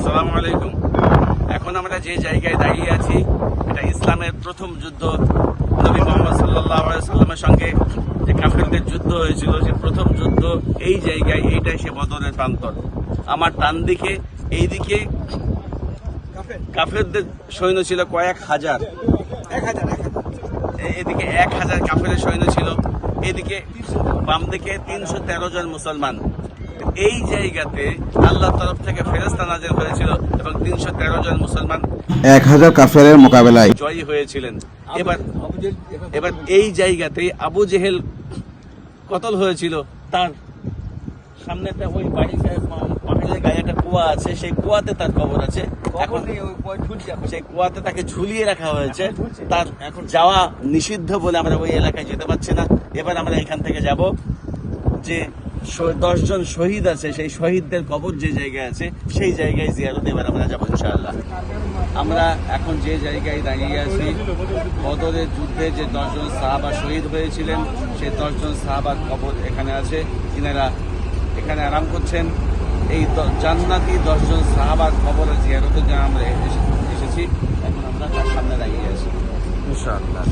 আসসালামু আলাইকুম। এখন আমরা যে জায়গায় দাঁড়িয়ে আছি এটা ইসলামের প্রথম যুদ্ধ। নবী মুহাম্মদ সাল্লাল্লাহু আলাইহি সাল্লামের সঙ্গে যে কাফেরদের যুদ্ধ হয়েছিল, যে প্রথম যুদ্ধ এই জায়গায়, এইটাই সে বদরের প্রান্তর। আমার ডান দিকে এইদিকে কাফেরদের সৈন্য ছিল কয়েক হাজার, এদিকে 1000 কাফেরের সৈন্য ছিল, এদিকে বাম দিকে 313 জন মুসলমান। এই জায়গাতে আল্লাহর তরফ থেকে ফেরেশতা নাযিল হয়েছিল এবং 313 জন মুসলমান 1000 কাফেরের মোকাবেলায় জয়ী হয়েছিলেন। এবার এই জায়গাতেই আবু জেহেল কতল হয়েছিল। তার সামনে একটা ওই পাহাড়ের গায়ে একটা কুয়া আছে, সেই কুয়াতে তার কবর আছে। এখন সেই কুয়াতে তাকে ঝুলিয়ে রাখা হয়েছে। তার এখন যাওয়া নিষিদ্ধ বলে আমরা ওই এলাকায় যেতে পারছি না। এবার আমরা এখান থেকে যাব যে 10 জন শহীদ আছে, সেই শহীদদের কবর যে জায়গায় আছে সেই জায়গায় জিয়ারতে এবার আমরা যাবো ইনশাআল্লাহ। আমরা এখন যে জায়গায় দাঁড়িয়ে আছি, বদরের যুদ্ধে যে 10 জন সাহাবা শহীদ হয়েছিলেন সেই 10 জন সাহাবার কবর এখানে আছে। ইনারা এখানে আরাম করছেন। এই জান্নাতি 10 জন সাহাবার কবরের জিয়ারতে আমরা এসেছি। এখন আমরা তার সামনে দাঁড়িয়ে আছি ইনশাআল্লাহ।